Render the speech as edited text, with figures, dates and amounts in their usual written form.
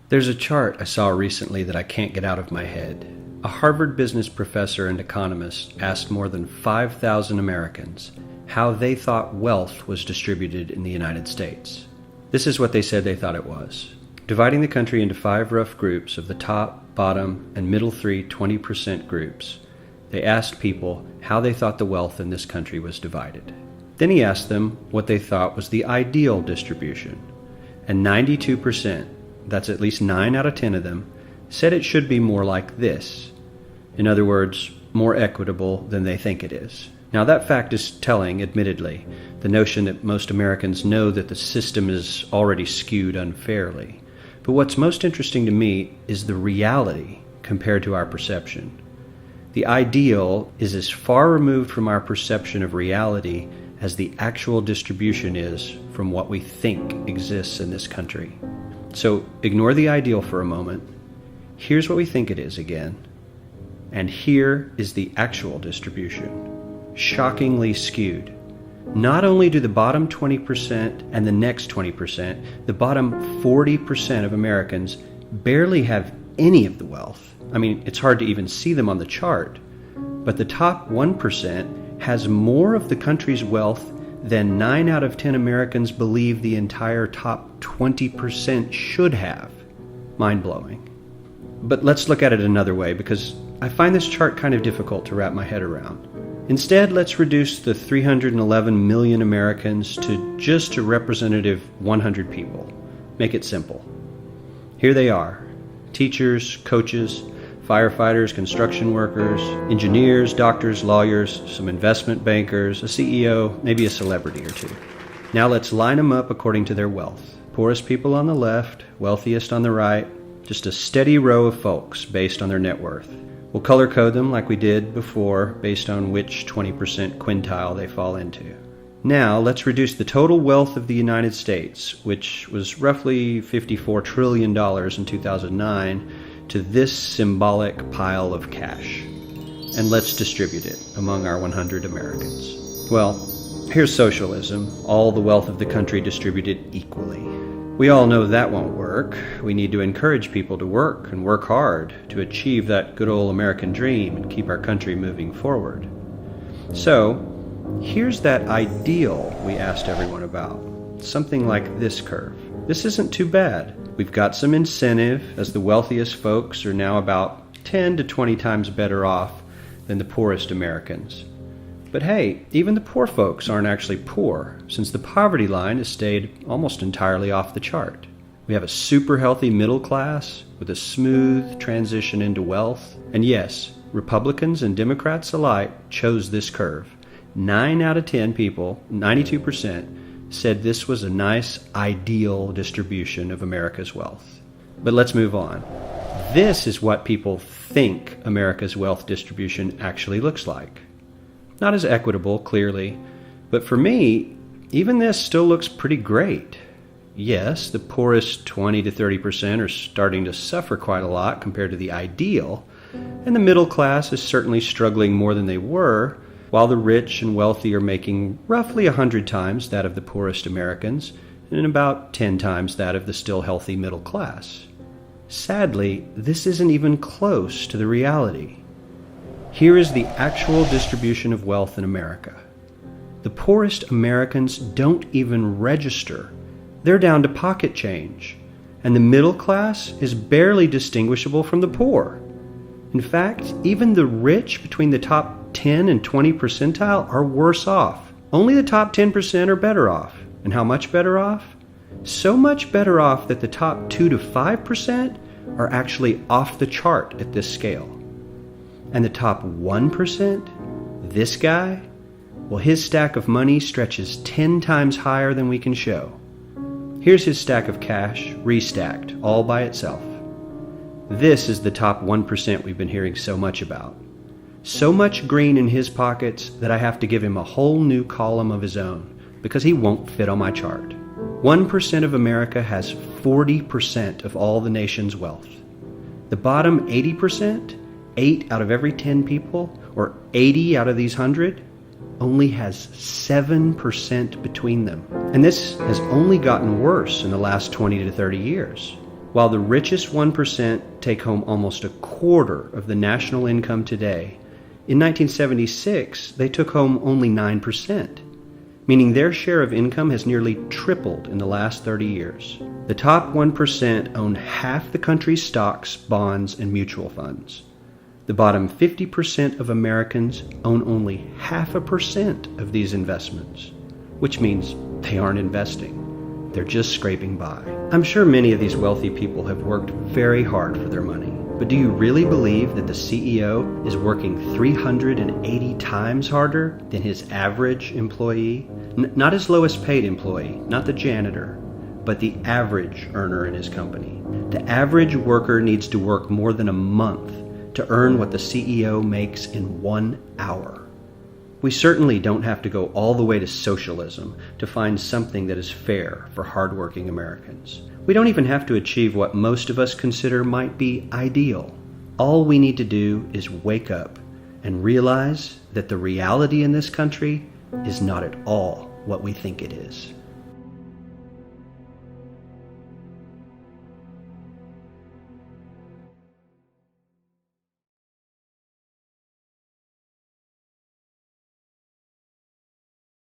There's a chart I saw recently that I can't get out of my head. A Harvard business professor and economist asked more than 5,000 Americans how they thought wealth was distributed in the United States. This is what they said they thought it was. Dividing the country into 5 rough groups of the top, bottom, and middle 3 20% groups, they asked people how they thought the wealth in this country was divided. Then he asked them what they thought was the ideal distribution. And 92%, that's at least 9 out of 10 of them, said it should be more like this. In other words, more equitable than they think it is. Now that fact is telling, admittedly, the notion that most Americans know that the system is already skewed unfairly. But what's most interesting to me is the reality compared to our perception. The ideal is as far removed from our perception of reality as the actual distribution is from what we think exists in this country. So ignore the ideal for a moment. Here's what we think it is again. And here is the actual distribution. Shockingly skewed. Not only do the bottom 20% and the next 20%, the bottom 40% of Americans barely have any of the wealth. I mean, it's hard to even see them on the chart. But the top 1% has more of the country's wealth than 9 out of 10 Americans believe the entire top 20% should have. Mind-blowing. But let's look at it another way, because I find this chart kind of difficult to wrap my head around. Instead, let's reduce the 311 million Americans to just a representative 100 people. Make it simple. Here they are: teachers, coaches, firefighters, construction workers, engineers, doctors, lawyers, some investment bankers, a CEO, maybe a celebrity or two. Now let's line them up according to their wealth. Poorest people on the left, wealthiest on the right, just a steady row of folks based on their net worth. We'll color code them like we did before based on which 20% quintile they fall into. Now let's reduce the total wealth of the United States, which was roughly $54 trillion in 2009, to this symbolic pile of cash. And let's distribute it among our 100 Americans. Well, here's socialism, all the wealth of the country distributed equally. We all know that won't work. We need to encourage people to work and work hard to achieve that good old American dream and keep our country moving forward. So, here's that ideal we asked everyone about. Something like this curve. This isn't too bad. We've got some incentive, as the wealthiest folks are now about 10 to 20 times better off than the poorest Americans. But hey, even the poor folks aren't actually poor, since the poverty line has stayed almost entirely off the chart. We have a super healthy middle class with a smooth transition into wealth. And yes, Republicans and Democrats alike chose this curve. 9 out of 10 people, 92%, said this was a nice, ideal distribution of America's wealth. But let's move on. This is what people think America's wealth distribution actually looks like. Not as equitable, clearly, but for me, even this still looks pretty great. Yes, the poorest 20 to 30% are starting to suffer quite a lot compared to the ideal, and the middle class is certainly struggling more than they were, while the rich and wealthy are making roughly 100 times that of the poorest Americans, and about 10 times that of the still healthy middle class. Sadly, this isn't even close to the reality. Here is the actual distribution of wealth in America. The poorest Americans don't even register. They're down to pocket change, and the middle class is barely distinguishable from the poor. In fact, even the rich between the top 10 and 20 percentile are worse off. Only the top 10% are better off. And how much better off? So much better off that the top 2 to 5% are actually off the chart at this scale. And the top 1%, this guy, well, his stack of money stretches 10 times higher than we can show. Here's his stack of cash, restacked, all by itself. This is the top 1% we've been hearing so much about. So much green in his pockets that I have to give him a whole new column of his own, because he won't fit on my chart. 1% of America has 40% of all the nation's wealth. The bottom 80%, 8 out of every 10 people, or 80 out of these 100, only has 7% between them. And this has only gotten worse in the last 20 to 30 years. While the richest 1% take home almost a quarter of the national income today, in 1976 they took home only 9%, meaning their share of income has nearly tripled in the last 30 years. The top 1% own half the country's stocks, bonds, and mutual funds. The bottom 50% of Americans own only 0.5% of these investments, which means they aren't investing. They're just scraping by. I'm sure many of these wealthy people have worked very hard for their money. But do you really believe that the CEO is working 380 times harder than his average employee? Not his lowest paid employee, not the janitor, but the average earner in his company. The average worker needs to work more than a month to earn what the CEO makes in 1 hour. We certainly don't have to go all the way to socialism to find something that is fair for hardworking Americans. We don't even have to achieve what most of us consider might be ideal. All we need to do is wake up and realize that the reality in this country is not at all what we think it is.